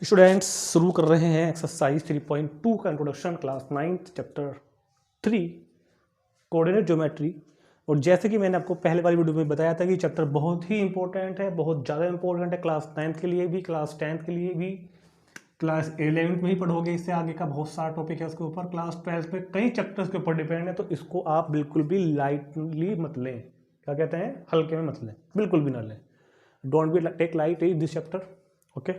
Students शुरू कर रहे हैं एक्सरसाइज 3.2 का introduction class 9th chapter 3 coordinate geometry. और जैसे कि मैंने आपको पहले वाली वीडियो में बताया था कि चैप्टर बहुत ही इंपॉर्टेंट है, बहुत ज़्यादा इंपॉर्टेंट है क्लास 9th के लिए भी, क्लास 10th के लिए भी, क्लास 11th में ही पढ़ोगे। इससे आगे का बहुत सारा टॉपिक है उसके ऊपर। क्लास 12th में कई चैप्टर्स के ऊपर डिपेंड है, तो इसको आप बिल्कुल भी लाइटली मत लें। क्या कहते हैं, हल्के में मत लें, बिल्कुल भी ना लें। Don't be take light this chapter. Okay,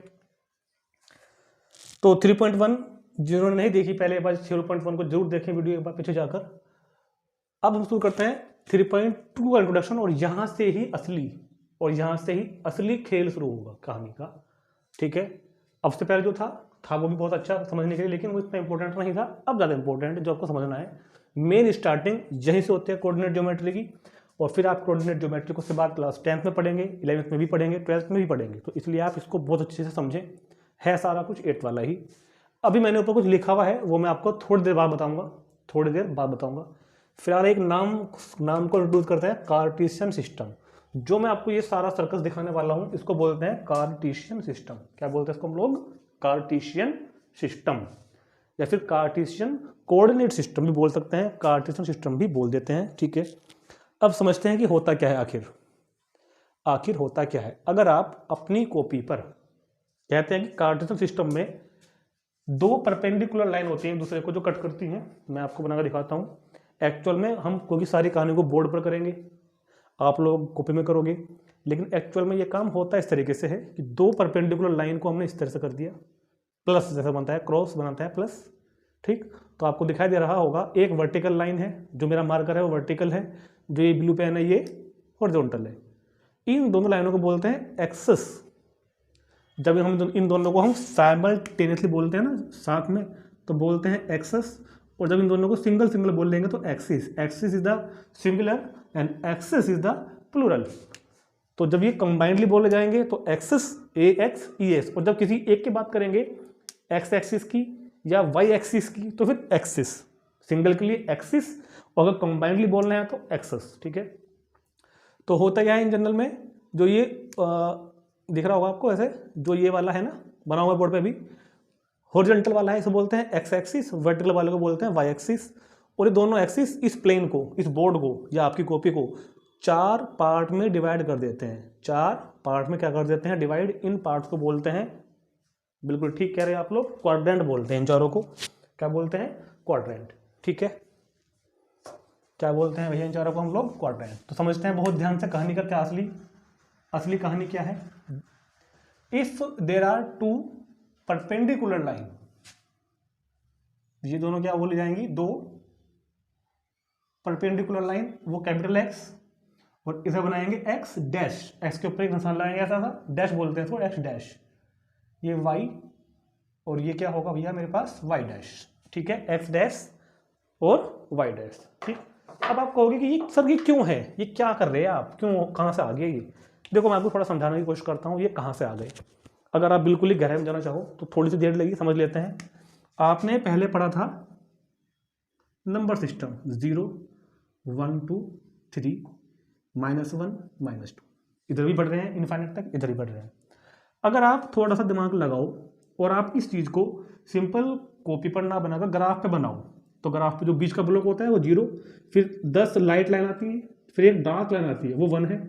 तो 3.1 जिन्होंने नहीं देखी पहले, एक बार 0.1 को जरूर देखें वीडियो एक बार पीछे जाकर। अब हम शुरू करते हैं 3.2 का इंट्रोडक्शन, और यहाँ से ही असली खेल शुरू होगा कहानी का। ठीक है, अब से पहले जो था वो भी बहुत अच्छा समझने के लिए, लेकिन वो इतना इंपॉर्टेंट नहीं था। अब ज़्यादा इंपॉर्टेंट जो आपको समझना है, मेन स्टार्टिंग यहीं से होती है कोऑर्डिनेट ज्योमेट्री की। और फिर आप कोऑर्डिनेट ज्योमेट्री को उसके बाद क्लास 10th में पढ़ेंगे, 11th में भी पढ़ेंगे, 12th में भी पढ़ेंगे। तो इसलिए आप इसको बहुत अच्छे से समझें, है सारा कुछ 8th वाला ही। अभी मैंने ऊपर कुछ लिखा हुआ है, वो मैं आपको थोड़ी देर बाद बताऊंगा। फिलहाल एक नाम को इंट्रोड्यूस करते हैं, कार्टेशियन सिस्टम। जो मैं आपको ये सारा सर्कस दिखाने वाला हूं, इसको बोलते हैं कार्टेशियन सिस्टम। क्या बोलते हैं इसको हम लोग? कार्टेशियन सिस्टम, या फिर कार्टेशियन कोऑर्डिनेट सिस्टम भी बोल सकते हैं, कार्टेशियन सिस्टम भी बोल देते हैं। ठीक है, अब समझते हैं कि होता क्या है आखिर होता क्या है। अगर आप अपनी कॉपी पर कहते हैं कि कार्टेशियन सिस्टम में दो परपेंडिकुलर लाइन होती हैं एक दूसरे को जो कट करती हैं, मैं आपको बनाकर दिखाता हूँ। एक्चुअल में हम क्योंकि सारी कहानी को बोर्ड पर करेंगे, आप लोग कॉपी में करोगे, लेकिन एक्चुअल में ये काम होता है इस तरीके से है कि दो परपेंडिकुलर लाइन को हमने इस तरह से कर दिया, प्लस जैसा बनता है, क्रॉस बनाता है प्लस। ठीक, तो आपको दिखाई दे रहा होगा एक वर्टिकल लाइन है, जो मेरा मार्कर है वो वर्टिकल है, जो ये ब्लू पेन है ये हॉरिजॉन्टल है। इन दोनों लाइनों को बोलते हैं एक्सिस। जब हम इन दोनों को हम साइमल्टेनियसली बोलते हैं ना साथ में, तो बोलते हैं एक्सिस। और जब इन दोनों को सिंगल बोल लेंगे तो axis. Axis is the singular and axes is the plural. तो जब ये कंबाइंडली बोले जाएंगे तो एक्सिस AX ES, और जब किसी एक की बात करेंगे एक्स एक्सिस की या वाई एक्सिस की, तो फिर एक्सिस। सिंगल के लिए एक्सिस, और अगर कंबाइंडली बोलना है तो एक्सिस। ठीक है, तो होता क्या है इन जनरल में, जो ये दिख रहा होगा आपको ऐसे, जो ये वाला है ना बना हुआ बोर्ड पे भी, हॉरिजॉन्टल वाला है, इसे बोलते हैं एक्स एक्सिस, वर्टिकल वाले को बोलते हैं वाई एक्सिस। और ये दोनों एक्सिस इस प्लेन को, इस बोर्ड को या आपकी कॉपी को 4 पार्ट में डिवाइड कर देते हैं। 4 पार्ट में क्या कर देते हैं? डिवाइड। इन पार्ट्स को बोलते हैं, बिल्कुल ठीक कह रहे हैं आप लोग, क्वाड्रेंट बोलते हैं इन चारों को। क्या बोलते हैं? क्वाड्रेंट। ठीक है, क्या बोलते हैं भैया इन चारों को हम लोग? क्वाड्रेंट। तो समझते हैं बहुत ध्यान से कहानी का क्या असली कहानी क्या है। If there are 2 perpendicular line, ये दोनों क्या बोली जाएंगी? 2 परपेंडिकुलर लाइन, वो कैपिटल X, और इसे बनाएंगे X डैश। X के ऊपर एक निशान लगाएंगे ऐसा सा, डैश बोलते हैं इसको, X डैश। ये Y, और ये क्या होगा भैया मेरे पास? Y dash. ठीक है, X डैश और Y डैश। ठीक, अब आप कहोगे कि ये सर ये क्यों है, ये क्या कर रहे हैं आप, क्यों, कहाँ से आ गए ये? देखो मैं आपको थोड़ा समझाने की कोशिश करता हूँ ये कहाँ से आ गए। अगर आप बिल्कुल ही गहराई में जाना चाहो तो थोड़ी सी देर लगी, समझ लेते हैं। आपने पहले पढ़ा था नंबर सिस्टम, 0 1 2 3 -1 -2, इधर भी बढ़ रहे हैं इनफाइनाइट तक, इधर भी बढ़ रहे हैं। अगर आप थोड़ा सा दिमाग लगाओ और आप इस चीज़ को सिंपल कॉपी पर ना बनाकर ग्राफ पे बनाओ, तो ग्राफ पे जो बीच का ब्लॉक होता है वो 0, फिर 10 लाइट लाइन आती है, फिर एक डार्क लाइन आती है वो 1 है,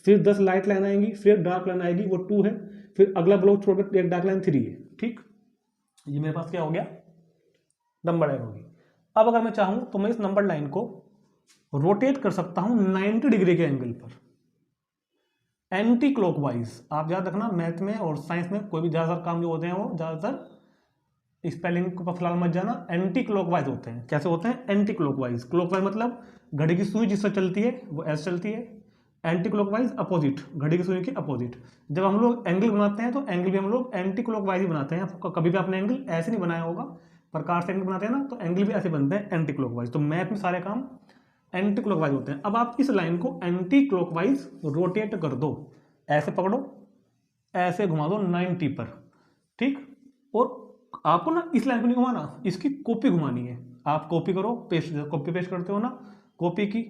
फिर 10 लाइट लाइन आएंगी, फिर एक डार्क लाइन आएगी वो 2 है, फिर अगला ब्लॉक छोड़कर एक डार्क लाइन 3 है। ठीक, ये मेरे पास क्या हो गया? नंबर लाइन होगी। अब अगर मैं चाहूं तो मैं इस नंबर लाइन को रोटेट कर सकता हूं 90 डिग्री के एंगल पर, एंटी क्लॉकवाइज। आप याद रखना, मैथ में और साइंस में कोई भी ज़्यादातर काम जो होते हैं वो ज़्यादातर स्पेलिंग को फिलहाल मत जाना, एंटी क्लॉकवाइज होते हैं। कैसे होते हैं? Anti clockwise. क्लॉकवाइज मतलब घड़ी की सुई जिससे चलती है वो ऐसे चलती है, एंटी क्लॉकवाइज अपोजिट, घड़ी की सुई के अपोजिट। जब हम लोग एंगल बनाते हैं तो एंगल भी हम लोग एंटी क्लॉकवाइज ही बनाते हैं। कभी भी आपने एंगल ऐसे नहीं बनाया होगा, प्रकार से एंगल बनाते हैं ना, तो एंगल भी ऐसे बनते हैं एंटी क्लॉकवाइज। तो मैथ में सारे काम एंटी क्लॉकवाइज होते हैं। अब आप इस लाइन को एंटी क्लॉकवाइज रोटेट कर दो, ऐसे पकड़ो, ऐसे घुमा दो 90 पर। ठीक, और आपको ना इस लाइन को नहीं घुमाना, इसकी कॉपी घुमानी है। आप कॉपी करो, पेस्ट, कॉपी पेस्ट करते हो ना, कॉपी की,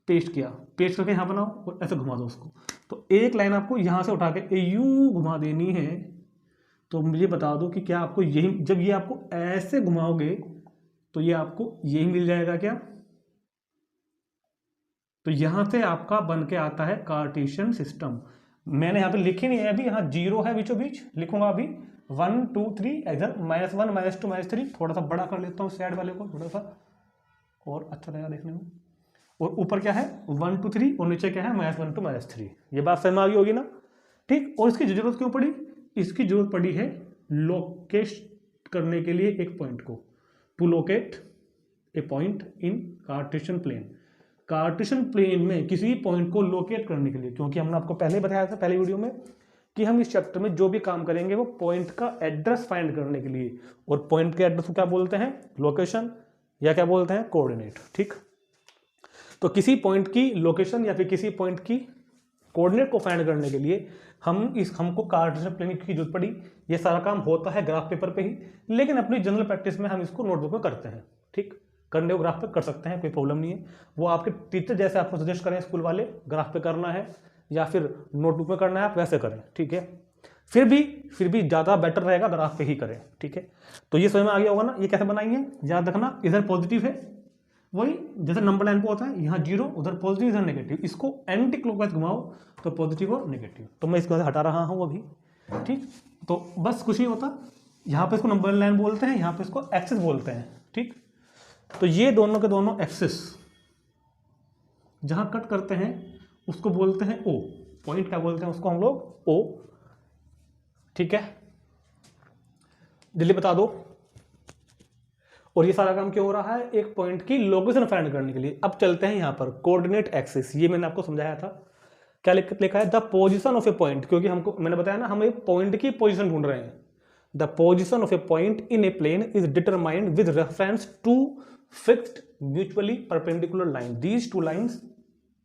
पेस्ट किया, पेस्ट करके यहाँ बनाओ और ऐसे घुमा दो उसको। तो एक लाइन आपको यहाँ से उठा के यूं घुमा देनी है, तो मुझे बता दो कि क्या आपको यही, जब ये आपको ऐसे घुमाओगे तो ये आपको यही मिल जाएगा क्या? तो यहां से आपका बन के आता है कार्टेशियन सिस्टम। मैंने यहाँ पे लिखी नहीं है अभी, यहाँ 0 है बीचों बीच, लिखूंगा अभी 1 2 3, इधर -1 -2 -3। थोड़ा सा बड़ा कर लेता हूँ साइड वाले को, थोड़ा सा और अच्छा लगेगा देखने में। और ऊपर क्या है 1 2 3 और नीचे क्या है -1 2 -3। ये बात समझ में आ गई होगी ना? ठीक। और इसकी जरूरत क्यों पड़ी? इसकी जरूरत पड़ी है लोकेट करने के लिए एक पॉइंट को, to locate a point in Cartesian plane. Cartesian plane में किसी पॉइंट को लोकेट करने के लिए, क्योंकि हमने आपको पहले बताया था पहले वीडियो में कि हम इस चैप्टर में जो भी काम करेंगे वो पॉइंट का एड्रेस फाइंड करने के लिए, और पॉइंट के एड्रेस को क्या बोलते हैं? लोकेशन, या क्या बोलते हैं? कोऑर्डिनेट। ठीक। तो किसी पॉइंट की लोकेशन या फिर किसी पॉइंट की कोऑर्डिनेट को फाइंड करने के लिए हमको कार्टेशियन प्लेन की जरूरत पड़ी। ये सारा काम होता है ग्राफ पेपर पे ही, लेकिन अपनी जनरल प्रैक्टिस में हम इसको नोटबुक में करते हैं। ठीक। करने को ग्राफ पे कर सकते हैं, कोई प्रॉब्लम नहीं है। वो आपके टीचर जैसे आपको सजेस्ट करें स्कूल वाले, ग्राफ पे करना है या फिर नोटबुक में करना है, आप वैसे करें। ठीक है। फिर भी ज़्यादा बेटर रहेगा ग्राफ पे ही करें। ठीक है। तो ये समझ में आ गया होगा ना? ये कैसे बनाएंगे याद रखना। इधर पॉजिटिव है, वही जैसे नंबर लाइन पे होता है, यहाँ 0, उधर पॉजिटिव इधर नेगेटिव। इसको एंटी क्लॉकवाइज घुमाओ तो पॉजिटिव और नेगेटिव। तो मैं इसको हटा रहा हूँ अभी। ठीक। तो बस कुछ नहीं होता, यहाँ पे इसको नंबर लाइन बोलते हैं, यहाँ पे इसको एक्सिस बोलते हैं। ठीक। तो ये दोनों के दोनों एक्सिस जहां कट करते हैं उसको बोलते हैं ओ। पॉइंट क्या बोलते हैं उसको हम लोग? ओ। ठीक है, जल्दी बता दो। और ये सारा काम क्यों हो रहा है? एक पॉइंट की लोकेशन फाइंड करने के लिए। अब चलते हैं यहाँ पर कोऑर्डिनेट एक्सिस। ये मैंने आपको समझाया था, क्या लिखा है? The position of a point, क्योंकि हमको मैंने बताया ना हम एक पॉइंट की पोजीशन ढूंढ रहे हैं। The position of a point in a plane is determined with reference to fixed mutually perpendicular line. These two lines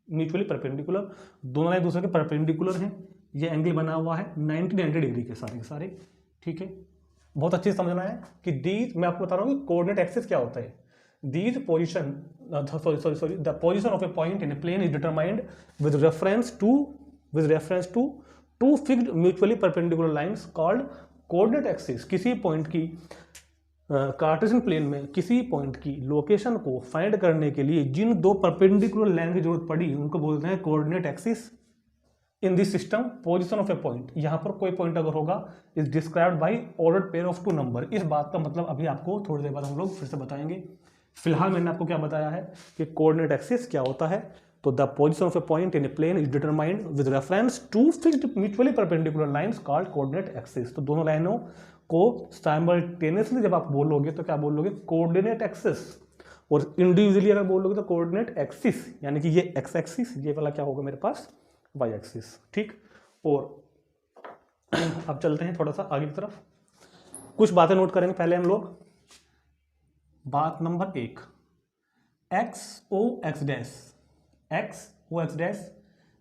mutually perpendicular, दोनों लाइन दूसरे के परपेंडिकुलर हैं। ये एंगल बना हुआ है 90 डिग्री के सारे के सारे। ठीक है, बहुत अच्छे से समझना है कि दीज, मैं आपको बता रहा हूँ कि कोऑर्डिनेट एक्सिस क्या होता है। These position sorry the position of a point in a plane is determined with reference to two fixed mutually perpendicular lines called coordinate axis. किसी पॉइंट की कार्टेशियन प्लेन में किसी पॉइंट की लोकेशन को find करने के लिए जिन दो परपेंडिकुलर लाइन की जरूरत पड़ी उनको बोलते हैं coordinate axis. In this system position of a point, यहां पर कोई पॉइंट अगर होगा, is described by ordered pair of two number. इस बात का मतलब अभी आपको थोड़ी देर बाद हम लोग फिर से बताएंगे। फिलहाल मैंने आपको क्या बताया है कि कोऑर्डिनेट एक्सिस क्या होता है। तो the position of a point in a plane is determined with reference to fixed mutually perpendicular lines called coordinate axis. तो दोनों लाइनों को साइमल्टेनियसली जब आप बोलोगे तो क्या बोलोगे? Coordinate axis. और इंडिविजुअली अगर बोलोगे तो कोऑर्डिनेट एक्सिस, यानी कि ये एक्स एक्सिस, ये वाला क्या होगा मेरे पास? Y axis. ठीक। और अब चलते हैं थोड़ा सा आगे की तरफ, कुछ बातें नोट करेंगे पहले हम लोग। बात number 1, x O x dash, x O x dash,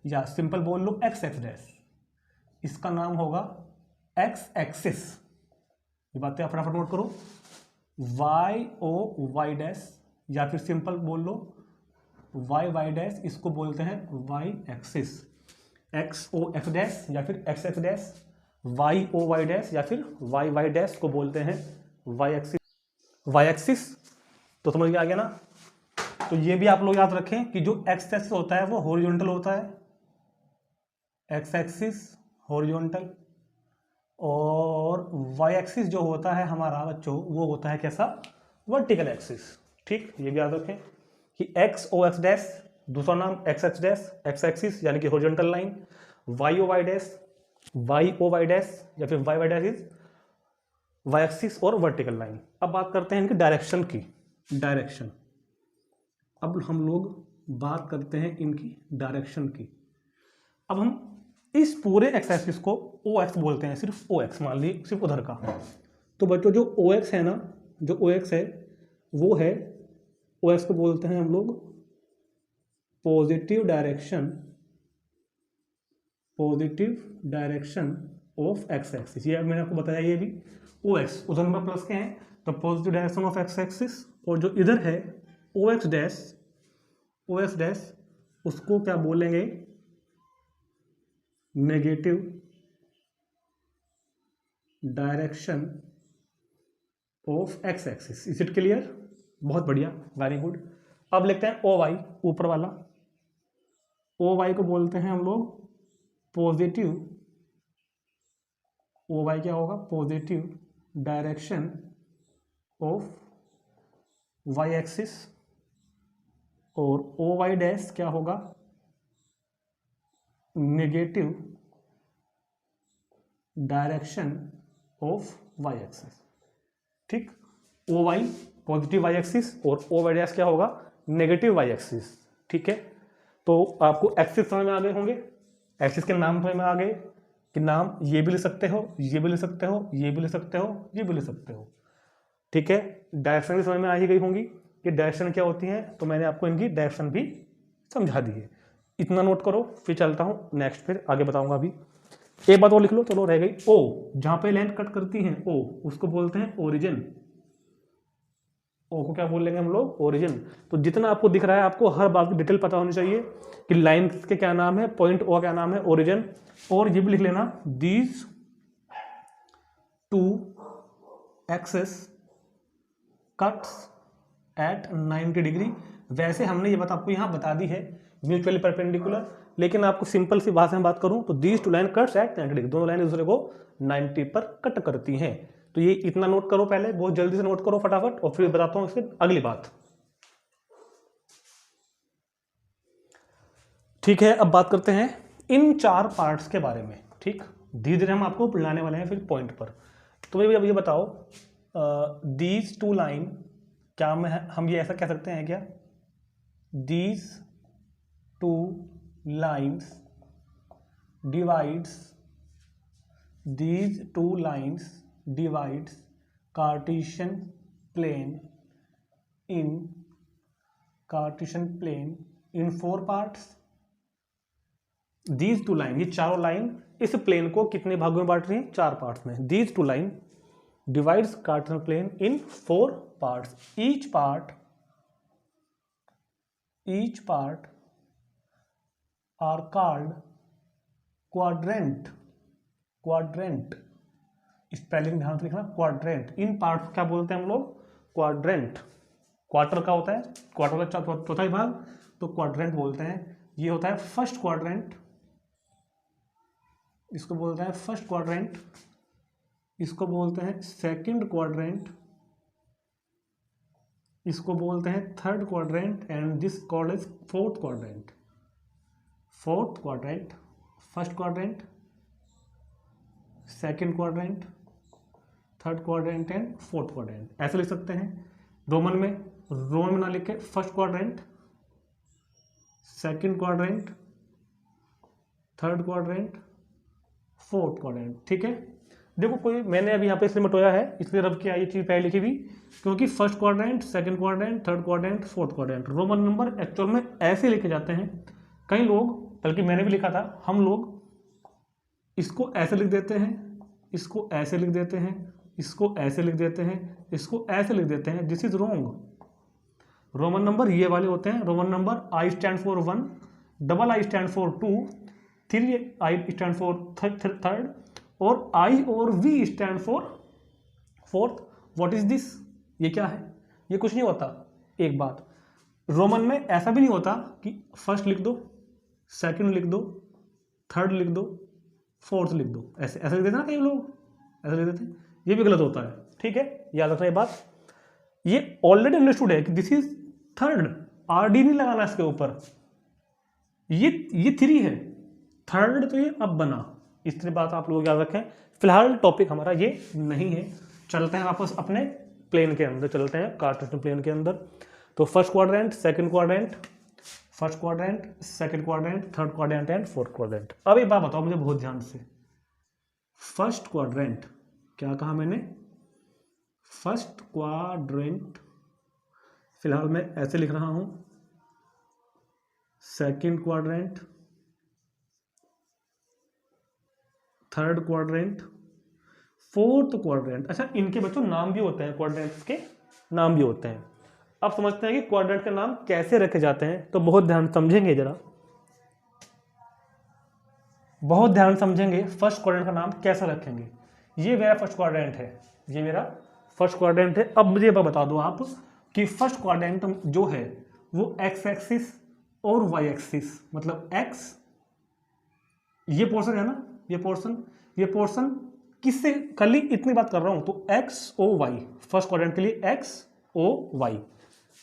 या सिंपल बोल लो एक्स एक्स डैश, इसका नाम होगा एक्स एक्सिस। ये बातें फटाफट नोट करो। वाई ओ वाई डैश, या फिर सिंपल बोल लो वाई वाई डैश, इसको बोलते हैं y axis. X O x dash या फिर x x dash, y O Y dash या फिर वाई वाई डैश को बोलते हैं वाई एक्सिस। वाई एक्सिस तो समझ में आ गया ना? तो ये भी आप लोग याद रखें कि जो एक्स एक्सिस होता है वो हॉरिजॉन्टल होता है, एक्स एक्सिस हॉरिजॉन्टल, और वाई एक्सिस जो होता है हमारा बच्चों वो होता है कैसा? Vertical axis. ठीक, ये भी याद रखें कि एक्स ओ एक्स डैश, दूसरा नाम x x dash, x axis यानी कि horizontal line, y O Y dash, y O Y dash या फिर y y dash is y axis और वर्टिकल लाइन। अब बात करते हैं इनकी डायरेक्शन की। डायरेक्शन, अब हम लोग बात करते हैं इनकी डायरेक्शन की। अब हम इस पूरे एक्स एक्सिस को ओ एक्स बोलते हैं, सिर्फ ओ एक्स मान ली, सिर्फ उधर का। तो बच्चों जो ओ एक्स है ना, जो ओ एक्स है वो है, ओ एक्स को बोलते हैं हम लोग positive direction of x axis. ये मैंने आपको बताया, ये भी ओ एक्स उधर नंबर प्लस के हैं तो positive direction of x axis, और जो इधर है ओ एक्स डैश उसको क्या बोलेंगे? Negative direction of x axis. Is it clear? बहुत बढ़िया, वेरी गुड। अब लिखते हैं ओ वाई, ऊपर वाला। ओ वाई को बोलते हैं हम लोग पॉजिटिव, ओ वाई क्या होगा? Positive direction of y axis. और ओ वाई डैश क्या होगा? Negative direction of y axis. ठीक, O Y positive y axis और ओ वाई डैश क्या होगा? Negative y axis. ठीक है, तो आपको एक्सिस समझ में आ गए होंगे, एक्सिस के नाम समझ में आ गए कि नाम ये भी ले सकते हो, ये भी ले सकते हो, ये भी ले सकते हो, ये भी ले सकते हो। ठीक है, डायरेक्शन भी समझ में आ ही गई होंगी कि डायरेक्शन क्या होती है, तो मैंने आपको इनकी डायरेक्शन भी समझा दी है। इतना नोट करो, फिर चलता हूँ नेक्स्ट, फिर आगे बताऊंगा। अभी एक बात और लिख लो, चलो रह गई ओ, जहां पे लाइन कट करती है ओ, उसको बोलते हैं ओरिजिन। ओ को क्या बोल लेंगे हम लोग? ओरिजिन। तो जितना आपको दिख रहा है, आपको हर बात की डिटेल पता होनी चाहिए कि लाइन के क्या नाम है, पॉइंट ओ क्या नाम है, ओरिजिन। और ये भी लिख लेना, these two axes cuts at 90 degree. वैसे हमने ये बात आपको यहाँ बता दी है, म्यूचुअली परपेंडिकुलर, लेकिन आपको सिंपल सी भाषा में बात करूं तो these two line cuts at 90 degree, दोनों लाइन एक दूसरे को 90 पर कट करती हैं। तो ये इतना नोट करो पहले, बहुत जल्दी से नोट करो फटाफट, और फिर बताता हूं इसकी अगली बात। ठीक है, अब बात करते हैं इन चार पार्ट्स के बारे में। ठीक, धीरे धीरे हम आपको बुलाने वाले हैं फिर पॉइंट पर। तो मुझे अब ये बताओ, दीज टू लाइन, क्या हम ये ऐसा कह सकते हैं क्या? These two lines divides, these two lines divides Cartesian plane in 4 parts. These two line, ये चारों लाइन इस प्लेन को कितने भागों में बांट रही हैं? 4 पार्ट्स में। These two line divides Cartesian plane in 4 parts. Each part are called quadrant. Spelling ध्यान से लिखना, क्वाड्रेंट। इन पार्ट्स क्या बोलते हैं हम लोग? क्वाड्रेंट। क्वार्टर का होता है, क्वार्टर का चौथाई भाग, तो क्वाड्रेंट बोलते हैं। ये होता है फर्स्ट क्वाड्रेंट, इसको बोलते हैं फर्स्ट क्वाड्रेंट, इसको बोलते हैं सेकंड क्वाड्रेंट, इसको बोलते हैं third quadrant, and this called is fourth quadrant. Fourth quadrant, first quadrant, second quadrant, third quadrant and fourth quadrant. ऐसे लिख सकते हैं रोमन में ना लिख के first quadrant, second quadrant, third quadrant, fourth quadrant. ठीक है, देखो कोई मैंने अभी यहाँ पे इसलिए मटोया है, इसलिए रब किया ये चीज पहले लिखी हुई, क्योंकि first quadrant, second quadrant, third quadrant, fourth quadrant Roman number actual में ऐसे लिखे जाते हैं। कई लोग, बल्कि मैंने भी लिखा था, हम लोग इसको ऐसे लिख देते हैं, इसको ऐसे लिख देते हैं, इसको ऐसे लिख देते हैं, इसको ऐसे लिख देते हैं। This is wrong. Roman number ये वाले होते हैं। Roman number I stand for 1, double I stand for 2, 3 I stand for third, और आई और V stand for fourth. What is this? ये क्या है? ये कुछ नहीं होता। एक बात, रोमन में ऐसा भी नहीं होता कि फर्स्ट लिख दो, सेकंड लिख दो, थर्ड लिख दो, फोर्थ लिख दो। ऐसे ऐसे लिख देते ना कई लोग, ऐसे लिख देते हैं, ये भी गलत होता है। ठीक है, याद रखना ये बात। ये ऑलरेडी अंडरस्टूड है कि दिस इज थर्ड, आरडी नहीं लगाना इसके ऊपर। ये 3 है, थर्ड तो ये अब बना। इतनी बात आप लोग याद रखें। फिलहाल टॉपिक हमारा ये नहीं है, चलते हैं वापस अपने प्लेन के अंदर, चलते हैं कार्टेशियन प्लेन के अंदर। तो first quadrant, second quadrant, first quadrant, second quadrant, third quadrant and fourth quadrant. अब एक बात बताओ मुझे बहुत ध्यान से, फर्स्ट क्वाड्रेंट क्या कहा मैंने? फर्स्ट क्वाड्रेंट, फिलहाल मैं ऐसे लिख रहा हूं, second quadrant, third quadrant, fourth quadrant. अच्छा, इनके बच्चों नाम भी होते हैं, क्वाड्रेंट्स के नाम भी होते हैं। अब समझते हैं कि क्वाड्रेंट के नाम कैसे रखे जाते हैं, तो बहुत ध्यान समझेंगे, जरा बहुत ध्यान समझेंगे। फर्स्ट क्वाड्रेंट का नाम कैसा रखेंगे? ये मेरा फर्स्ट क्वाड्रेंट है, ये मेरा फर्स्ट क्वाड्रेंट है। अब मुझे बता दो आप कि फर्स्ट क्वाड्रेंट जो है वो एक्स एक्सिस और वाई एक्सिस, मतलब एक्स ये पोर्शन है ना, ये पोर्शन किससे खाली इतनी बात कर रहा हूं, तो x O y, first quadrant के लिए एक्स ओ वाई,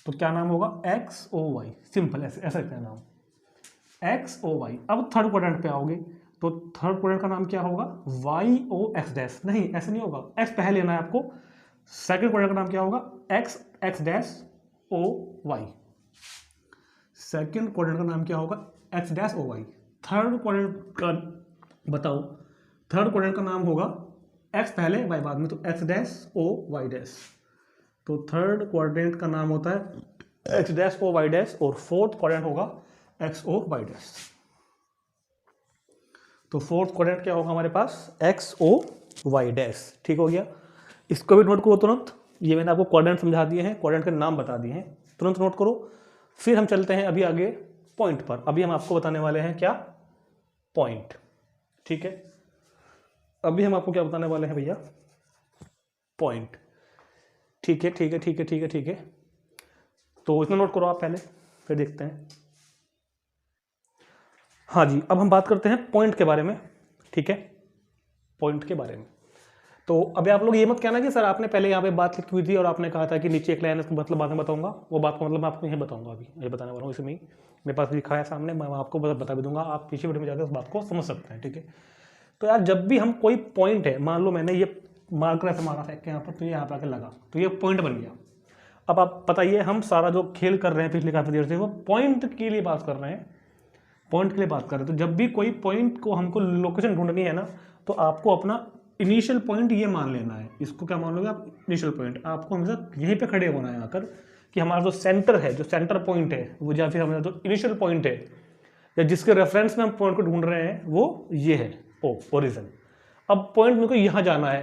तो क्या नाम होगा एक्स ओ वाई, सिंपल ऐसे ऐसा क्या नाम एक्स ओ वाई। अब थर्ड क्वाड्रेंट पे आओगे तो थर्ड क्वाड्रेंट का नाम क्या होगा वाई ओ एक्स डैश, नहीं ऐसे नहीं होगा, एक्स पहले लेना है आपको। सेकंड क्वाड्रेंट का नाम क्या होगा x x dash O y, second quadrant का नाम क्या होगा x dash O y. Third quadrant का बताओ, थर्ड क्वाड्रेंट का नाम होगा एक्स पहले वाई बाद में, तो x dash O Y dash, तो थर्ड क्वाड्रेंट का नाम होता है x dash O Y dash, और फोर्थ क्वाड्रेंट होगा एक्स ओ वाई डैश। तो फोर्थ क्वाड्रेंट क्या होगा हमारे पास एक्स ओ वाई डैश, ठीक हो गया। इसको भी नोट करो तुरंत, ये मैंने आपको क्वाड्रेंट समझा दिए हैं, क्वाड्रेंट के नाम बता दिए हैं, तुरंत नोट करो। फिर हम चलते हैं अभी आगे पॉइंट पर, अभी हम आपको बताने वाले हैं क्या पॉइंट, ठीक है। अभी हम आपको क्या बताने वाले हैं भैया पॉइंट, ठीक है ठीक है ठीक है ठीक है ठीक है। तो इसमें नोट करो आप पहले, फिर देखते हैं। हाँ जी, अब हम बात करते हैं पॉइंट के बारे में, ठीक है, पॉइंट के बारे में। तो अभी आप लोग ये मत कहना कि सर आपने पहले यहाँ पे बात लिखी हुई थी और आपने कहा था कि नीचे एक लाइन है, इसका मतलब बाद में बताऊंगा, वो बात का मतलब मैं आपको यही बताऊंगा, अभी ये बताने वाला हूँ, इसमें ही मेरे पास लिखा है सामने, मैं आपको बता भी दूंगा, आप पीछे वीडियो में जाकर उस बात को समझ सकते हैं, ठीक है। तो यार जब भी हम कोई पॉइंट है, मान लो मैंने ये मार्कर ऐसे मारा फेंक के यहाँ पर, तो ये यहाँ पर आके लगा, तो ये पॉइंट बन गया। अब आप बताइए, हम सारा जो खेल कर रहे हैं पिछले काफ़ी देर से वो पॉइंट के लिए बात कर रहे हैं, पॉइंट के लिए बात कर रहे हैं। तो जब भी कोई पॉइंट को हमको लोकेशन ढूंढनी है ना, तो आपको अपना इनिशियल पॉइंट ये मान लेना है, इसको क्या मान लोगे आप इनिशियल पॉइंट, आपको हमेशा यहीं पे खड़े होना है आकर कि हमारा जो सेंटर है, जो सेंटर पॉइंट है वो, या फिर हमारा जो इनिशियल पॉइंट है या जिसके रेफरेंस में हम पॉइंट को ढूंढ रहे हैं वो ये है ओरिजिन। अब पॉइंट मेरे को यहाँ जाना है,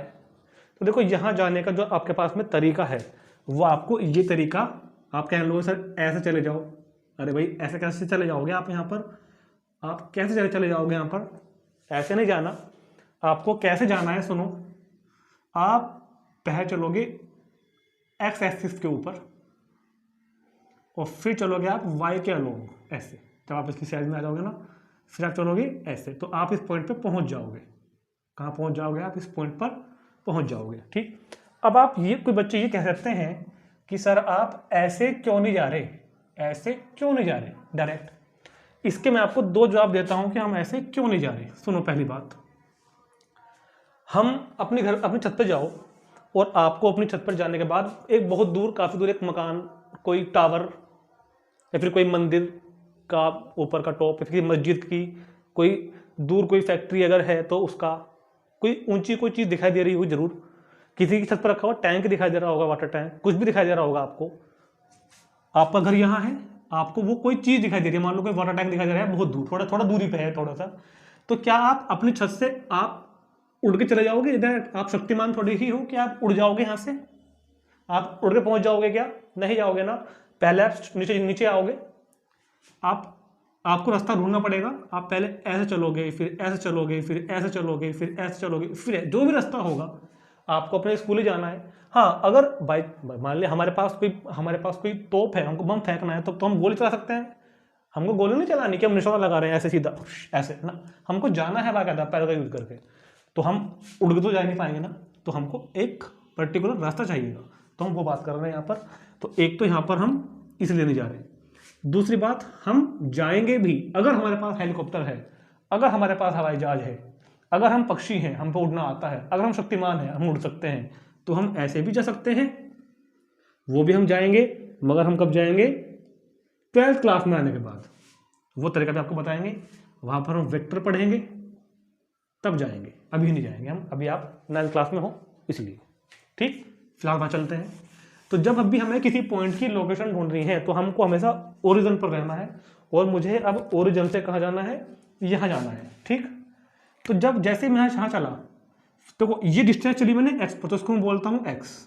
तो देखो यहाँ जाने का जो आपके पास में तरीका है वो आपको ये तरीका, आप कह लो सर ऐसे चले जाओ, अरे भाई ऐसे कैसे चले जाओगे आप यहाँ पर, आप कैसे चले जाओगे यहाँ पर, ऐसे नहीं जाना, आपको कैसे जाना है सुनो, आप पहले चलोगे एक्स एक्सिस के ऊपर और फिर चलोगे आप वाई के अलोंग ऐसे, जब आप इसकी साइड में आ जाओगे ना, फिर आप चलोगे ऐसे, तो आप इस पॉइंट पे पहुंच जाओगे। कहाँ पहुंच जाओगे आप, इस पॉइंट पर पहुंच जाओगे, ठीक। अब आप ये कोई बच्चे ये कह सकते हैं कि सर आप ऐसे क्यों नहीं जा रहे, ऐसे क्यों नहीं जा रहे डायरेक्ट, इसके मैं आपको दो जवाब देता हूं कि हम ऐसे क्यों नहीं जा रहे। सुनो, पहली बात, हम अपनी छत पे जाओ और आपको अपनी छत पर जाने के बाद एक बहुत दूर, काफ़ी दूर एक मकान, कोई टावर या फिर कोई मंदिर का ऊपर का टॉप, या फिर मस्जिद की कोई दूर कोई फैक्ट्री अगर है तो उसका कोई ऊंची कोई चीज़ दिखाई दे रही होगी जरूर, किसी की छत पर रखा हुआ टैंक दिखाई दे रहा होगा, वाटर टैंक, कुछ भी दिखाई दे रहा होगा आपको। आपका घर यहाँ है, आपको वो कोई चीज़ दिखाई दे रही है, मान लो कोई वाटर टैंक दिखाई दे रहा है बहुत दूर, थोड़ा दूरी पे है थोड़ा सा, तो क्या आप अपनी छत से आप उड़ के चले जाओगे? इधर आप शक्तिमान थोड़ी ही हो कि आप उड़ जाओगे यहाँ से, आप उड़ के पहुंच जाओगे क्या? नहीं जाओगे ना, पहले आप नीचे आओगे, आपको रास्ता ढूंढना पड़ेगा। आप पहले ऐसे चलोगे, फिर ऐसे चलोगे, फिर ऐसे चलोगे, फिर ऐसे चलोगे, फिर जो भी रास्ता होगा आपको अपने स्कूल ही जाना है। हाँ, अगर मान लिया हमारे पास कोई तोप है, हमको बम फेंकना है, तो हम गोली चला सकते हैं। हमको गोली नहीं चलानी कि हम निशाना लगा रहे हैं ऐसे सीधा ऐसे ना, हमको जाना है बाकायदा पैर का यूज करके, तो हम उड़ के तो जा नहीं पाएंगे ना, तो हमको एक पर्टिकुलर रास्ता चाहिएगा, तो हम वो बात कर रहे हैं यहाँ पर। तो एक तो यहाँ पर हम इसलिए नहीं जा रहे, दूसरी बात हम जाएंगे भी अगर हमारे पास हेलीकॉप्टर है, अगर हमारे पास हवाई जहाज है, अगर हम पक्षी हैं, हमको उड़ना आता है, अगर हम शक्तिमान हैं, हम उड़ सकते हैं, तो हम ऐसे भी जा सकते हैं, वो भी हम जाएंगे। मगर हम कब जाएंगे? 12th क्लास में आने के बाद, वो तरीका भी आपको बताएंगे, वहाँ पर हम वेक्टर पढ़ेंगे, तब जाएंगे, अभी नहीं जाएंगे हम, अभी आप 9th क्लास में हो इसलिए, ठीक। फिलहाल वहाँ चलते हैं। तो जब अभी हमें किसी पॉइंट की लोकेशन ढूंढनी है तो हमको हमेशा ओरिजिन पर रहना है, और मुझे अब ओरिजिन से कहाँ जाना है? यहाँ जाना है, ठीक। तो जब जैसे मैं यहाँ चला, तो ये डिस्टेंस चली मैंने एक्स पर, तो इसको मैं बोलता हूँ एक्स,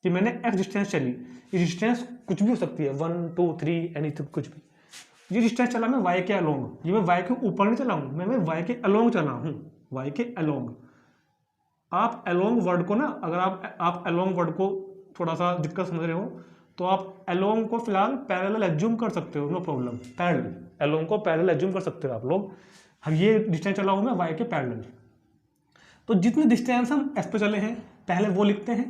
कि मैंने एक्स डिस्टेंस चली। ये डिस्टेंस कुछ भी हो सकती है, 1 2 3 एनीथिंग, कुछ भी। ये डिस्टेंस चला मैं वाई के अलोंग, ये मैं वाई के ऊपर नहीं चला हूँ, मैं वाई के अलोंग चला हूँ, वाई के अलोंग। आप अलोंग वर्ड को ना, अगर आप अलोंग वर्ड को थोड़ा सा दिक्कत समझ रहे हो तो आप अलोंग को फिलहाल पैरेलल एज्यूम कर सकते हो, नो प्रॉब्लम। पैरेलल, अलोंग को पैरेलल एज्यूम कर सकते हो आप लोग। हम ये डिस्टेंस चला हूं मैं वाई के पैरेलल, तो जितने डिस्टेंस हम एस पे चले हैं पहले वो लिखते हैं,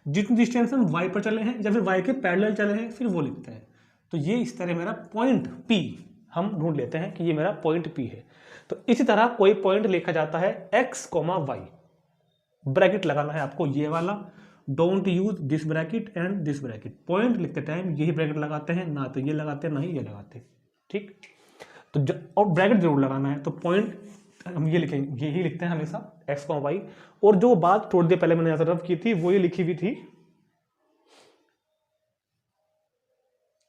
जितनी डिस्टेंस हम वाई पर चले हैं या फिर वाई के पैरेलल चले हैं फिर वो लिखते हैं। तो ये इस तरह मेरा पॉइंट पी हम ढूंढ लेते हैं कि ये मेरा पॉइंट पी है। तो इसी तरह कोई पॉइंट लिखा जाता है एक्स कॉमा वाई, ब्रैकेट लगाना है आपको ये वाला, don't use this bracket and this bracket. Point लिखते टाइम यही ब्रैकेट लगाते हैं, ना तो ये लगाते हैं ना ही ये लगाते, ठीक। तो और ब्रैकेट जरूर लगाना है। तो पॉइंट हम ये लिखेंगे, यही लिखते हैं हमेशा एक्स कॉमा वाई। और जो बात थोड़ी देर पहले मैंने यहाँ रफ की थी वो ये लिखी हुई थी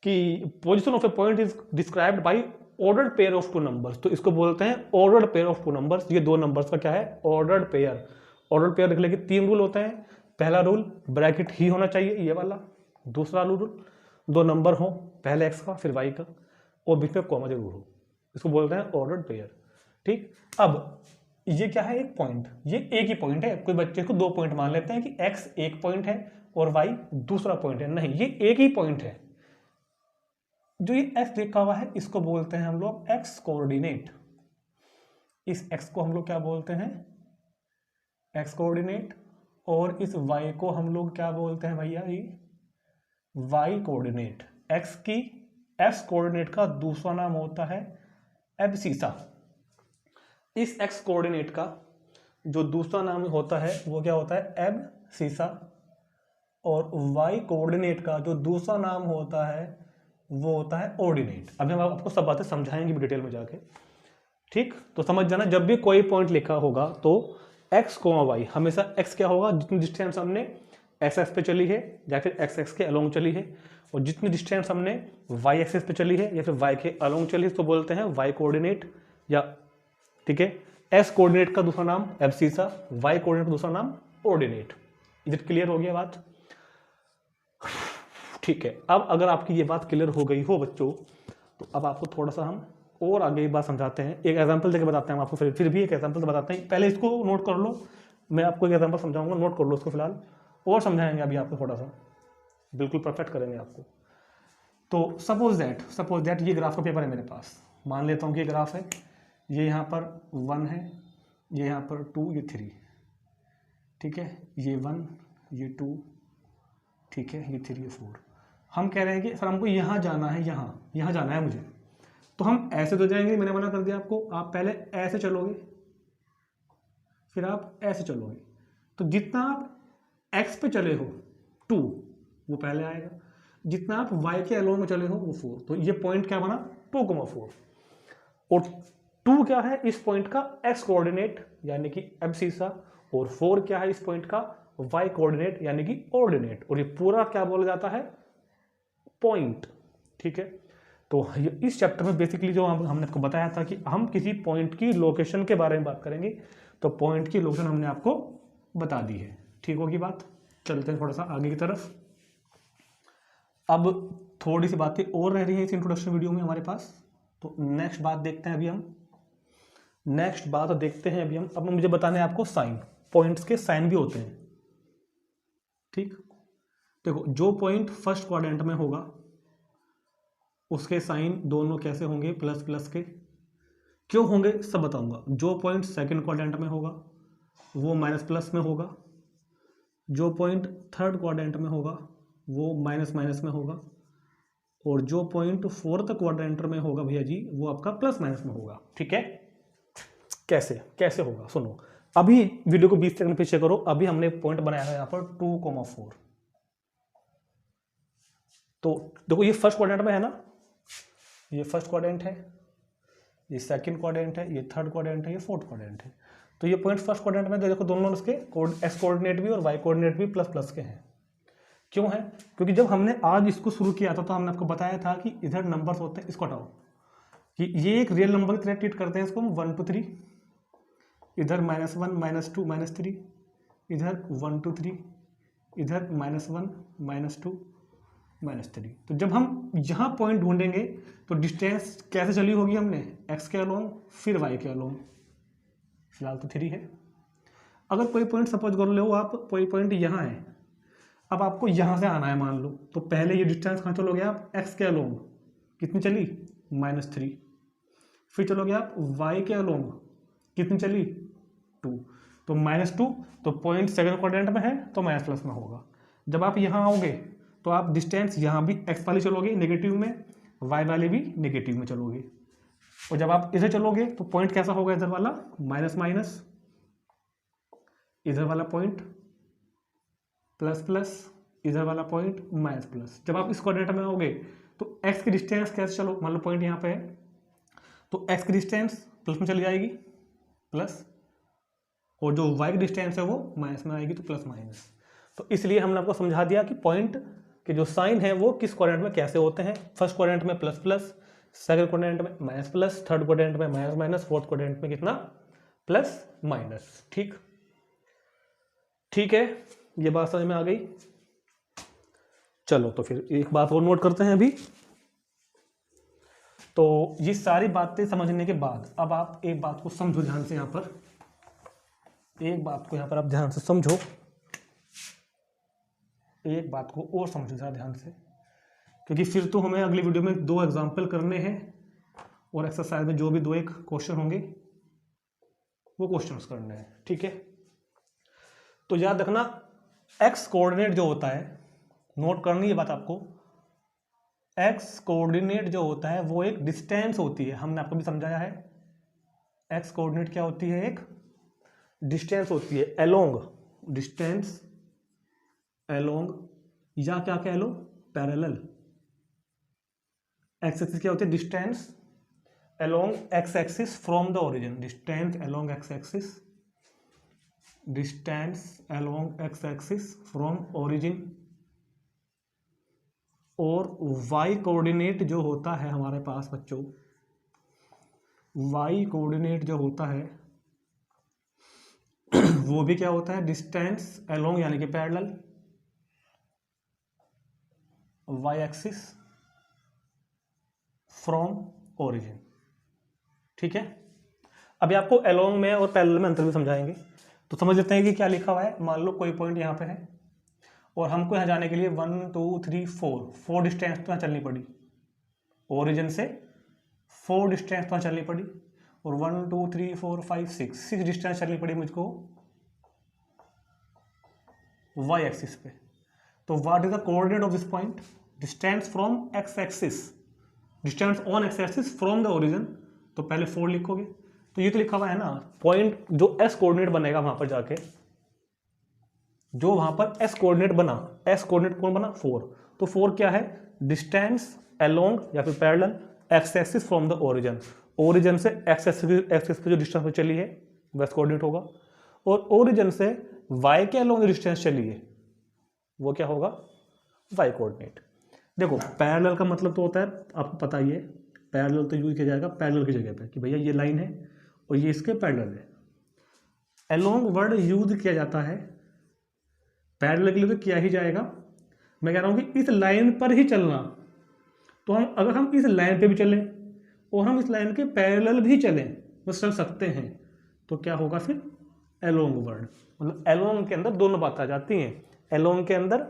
कि position of a point is described by ordered pair of two numbers. तो इसको बोलते हैं ordered pair of two numbers. ये दो नंबर्स का क्या है, ऑर्डर्ड पेयर। ऑर्डर्ड पेयर लिखने के 3 रूल होते हैं। पहला रूल ब्रैकेट ही होना चाहिए ये वाला। दूसरा रूल दो नंबर हो, पहले एक्स का फिर वाई का, और बीच में कॉमा जरूर हो। इसको बोलते हैं ऑर्डर्ड पेयर, ठीक। अब ये क्या है, एक पॉइंट, ये एक ही पॉइंट है। कोई बच्चे को 2 पॉइंट मान लेते हैं कि एक्स एक पॉइंट है और वाई दूसरा पॉइंट है, नहीं, ये एक ही पॉइंट है। जो ये एक्स लिखा हुआ है इसको बोलते हैं हम लोग एक्स कोऑर्डिनेट। इस एक्स को हम लोग क्या बोलते हैं, एक्स कोऑर्डिनेट। और इस वाई को हम लोग क्या बोलते हैं भैया, ये वाई कोऑर्डिनेट। एक्स की एक्स कोऑर्डिनेट का दूसरा नाम होता है एब्सिसा। इस एक्स कोऑर्डिनेट का जो दूसरा नाम होता है वो क्या होता है, एब्सिसा। और वाई कोऑर्डिनेट का जो दूसरा नाम होता है वो होता है ऑर्डिनेट। अभी हम आपको सब बातें समझाएंगे भी डिटेल में जाके, ठीक। तो समझ जाना, जब भी कोई पॉइंट लिखा होगा तो एक्स कोमा वाई, हमेशा एक्स क्या होगा, जितनी डिस्टेंस हमने एक्स एक्स पे चली है या फिर एक्स एक्स के अलोंग चली है, और जितनी डिस्टेंस हमने वाई एक्सिस पे चली है या फिर वाई के अलोंग चली है तो बोलते हैं वाई कोऑर्डिनेट, या ठीक है। एक्स कोऑर्डिनेट का दूसरा नाम एब्सिसा, वाई कोऑर्डिनेट का दूसरा नाम ऑर्डिनेट। इज इट क्लियर हो गया बात, ठीक है। अब अगर आपकी ये बात क्लियर हो गई हो बच्चों, तो अब आपको थोड़ा सा हम और आगे एक बात समझाते हैं। एक एग्जांपल देके बताते हैं हम आपको, फिर भी एक एग्जांपल से बताते हैं। पहले इसको नोट कर लो, मैं आपको एक एग्जांपल समझाऊंगा, नोट कर लो उसको फिलहाल, और समझाएंगे अभी आपको थोड़ा सा, बिल्कुल परफेक्ट करेंगे आपको। तो सपोज दैट ये ग्राफ का पेपर है मेरे पास। मान लेता हूँ कि ये ग्राफ है, ये यहाँ पर 1 है, ये यहाँ पर 2, ये 3, ठीक है। ये 1, ये 2, ठीक है, ये 3, ये 4। हम कह रहे हैं कि सर हमको यहाँ जाना है, यहाँ जाना है मुझे। तो हम ऐसे तो जाएंगे, मैंने मना कर दिया आपको, आप पहले ऐसे चलोगे फिर आप ऐसे चलोगे। तो जितना आप x पे चले हो 2 वो पहले आएगा, जितना आप y के अलोंग में चले हो वो 4। तो ये पॉइंट क्या बना, 2,4। और 2 क्या है इस पॉइंट का x कोऑर्डिनेट यानी कि एब्सिसा, और 4 क्या है इस पॉइंट का y कोऑर्डिनेट यानी कि ऑर्डिनेट। और ये पूरा क्या बोला जाता है, पॉइंट, ठीक है। तो इस चैप्टर में बेसिकली जो हमने आपको बताया था कि हम किसी पॉइंट की लोकेशन के बारे में बात करेंगे, तो पॉइंट की लोकेशन हमने आपको बता दी है, ठीक होगी बात। चलते हैं थोड़ा सा आगे की तरफ। अब थोड़ी सी बातें और रह रही है इस इंट्रोडक्शन वीडियो में हमारे पास, तो नेक्स्ट बात देखते हैं अभी हम। अब मुझे बताना है आपको साइन। पॉइंट्स के साइन भी होते हैं, ठीक। देखो जो पॉइंट फर्स्ट क्वाड्रेंट में होगा उसके साइन दोनों कैसे होंगे, प्लस प्लस के। क्यों होंगे सब बताऊंगा। जो पॉइंट सेकंड क्वाड्रेंट में होगा वो माइनस प्लस में होगा, जो पॉइंट थर्ड क्वाड्रेंट में होगा वो माइनस माइनस में होगा, और जो पॉइंट फोर्थ क्वाड्रेंट में होगा भैया जी वो आपका प्लस माइनस में होगा, ठीक है। कैसे होगा सुनो, अभी वीडियो को 20 सेकंड पीछे करो। अभी हमने पॉइंट बनाया है यहाँ पर 2,4। तो देखो ये फर्स्ट क्वाड्रेंट में है ना, ये फर्स्ट क्वाड्रेंट है, ये सेकंड क्वाड्रेंट है, ये थर्ड क्वाड्रेंट है, ये फोर्थ क्वाड्रेंट है। तो ये पॉइंट फर्स्ट क्वाड्रेंट में देखो दोनों इसके एक्स कोऑर्डिनेट भी और वाई कोऑर्डिनेट भी प्लस प्लस के हैं। क्यों है, क्योंकि जब हमने आज इसको शुरू किया था तो हमने आपको बताया था कि इधर नंबर्स होते हैं, इसको हटाओ, कि ये एक रियल नंबर की तरह ट्रीट करते हैं इसको हम 1 to 3, इधर -1 -2 -3, इधर 1 to 3, इधर -1 -2 -3। तो जब हम यहाँ पॉइंट ढूंढेंगे तो डिस्टेंस कैसे चली होगी हमने, x के अलोंग फिर y के अलोंग, फिलहाल तो 3 है। अगर कोई पॉइंट सपोज कर लो आप, कोई पॉइंट यहाँ है, अब आपको यहाँ से आना है मान लो, तो पहले ये डिस्टेंस कहाँ चलोगे आप, एक्स के अलोंग कितनी चली -3, फिर चलोगे आप वाई के अलोंग कितनी चली 2, तो -2, तो पॉइंट सेकंड क्वाड्रेंट में है तो माइनस प्लस में होगा। जब आप यहाँ आओगे तो आप डिस्टेंस यहाँ भी एक्स वाली चलोगे नेगेटिव में, वाई वाले भी नेगेटिव में चलोगे, और जब आप इधर चलोगे तो पॉइंट कैसा होगा, इधर वाला माइनस माइनस, इधर वाला पॉइंट प्लस प्लस, इधर वाला पॉइंट माइनस प्लस। जब आप इस क्वाड्रेंट में आओगे तो एक्स की डिस्टेंस कैसे, चलो मान लो पॉइंट यहाँ पे है, तो एक्स की डिस्टेंस प्लस में चली जाएगी प्लस, और जो वाई की डिस्टेंस है वो माइनस में आएगी, तो प्लस माइनस। तो इसलिए हमने आपको समझा दिया कि पॉइंट के जो साइन है वो किस क्वाड्रेंट में कैसे होते हैं। फर्स्ट क्वाड्रेंट में प्लस प्लस, सेकंड क्वाड्रेंट में माइनस प्लस, थर्ड क्वाड्रेंट में माइनस माइनस, फोर्थ क्वाड्रेंट में कितना प्लस माइनस। ठीक है, ये बात समझ में आ गई। चलो तो फिर एक बात और नोट करते हैं अभी। तो ये सारी बातें समझने के बाद अब आप एक बात को समझो ध्यान से, यहाँ पर एक बात को यहाँ पर आप ध्यान से समझो, एक बात को और समझो जरा ध्यान से, क्योंकि फिर तो हमें अगली वीडियो में 2 एग्जाम्पल करने हैं और एक्सरसाइज में जो भी 2-1 क्वेश्चन होंगे वो क्वेश्चंस करने हैं। ठीक है, तो याद रखना एक्स कोऑर्डिनेट जो होता है, नोट करनी है बात आपको, एक्स कोऑर्डिनेट जो होता है वो एक डिस्टेंस होती है, हमने आपको भी समझाया है। एक्स कोऑर्डिनेट क्या होती है, एक डिस्टेंस होती है, अलोंग, डिस्टेंस अलोंग, या क्या कह लो पैरेलल। एक्स एक्सिस क्या होती है, distance along x axis from the origin, distance along x axis, distance along x axis from origin. और वाई कोऑर्डिनेट जो होता है हमारे पास बच्चों, वाई कोऑर्डिनेट जो होता है वो भी क्या होता है, डिस्टेंस अलोंग यानी कि parallel y axis from origin. ठीक है, अभी आपको अलोंग में और पैरेलल में अंतर भी समझाएंगे, तो समझ लेते हैं कि क्या लिखा हुआ है। मान लो कोई पॉइंट यहाँ पे है और हमको यहाँ जाने के लिए 1 2 3 4 डिस्टेंस तो यहाँ चलनी पड़ी, ओरिजिन से 4 डिस्टेंस तो यहाँ चलनी पड़ी, और 1 2 3 4 5 6 डिस्टेंस चलनी पड़ी मुझको वाई एक्सिस पे। तो what is the coordinate of this point, distance from x axis, distance on x axis from the origin, तो पहले 4 लिखोगे। तो ये तो लिखा हुआ है ना, पॉइंट जो एस कोऑर्डिनेट बनेगा वहां पर जाके, जो वहां पर एस कोऑर्डिनेट बना, एस कोऑर्डिनेट कौन बना 4, तो 4 क्या है, डिस्टेंस अलोंग या फिर parallel x axis from the origin, origin से एक्स एक्सिस पे जो डिस्टेंस पे चली है वह कोऑर्डिनेट होगा, और ओरिजिन से वाई के अलोंग जो डिस्टेंस चली है वो क्या होगा, वाई कोऑर्डिनेट। देखो पैरेलल का मतलब तो होता है आपको पता ही है, पैरेलल तो यूज किया जाएगा पैरेलल की जगह पे कि भैया ये लाइन है और ये इसके पैरेलल है। अलोंग वर्ड यूज किया जाता है पैरेलल के लिए तो किया ही जाएगा। मैं कह रहा हूँ कि इस लाइन पर ही चलना, तो हम अगर हम इस लाइन पे भी चलें और हम इस लाइन के पैरेलल भी चलें, वो चल सकते हैं, तो क्या होगा फिर अलोंग वर्ड। मतलब अलोंग के अंदर दोनों बातें आ जाती हैं। अलोंग के अंदर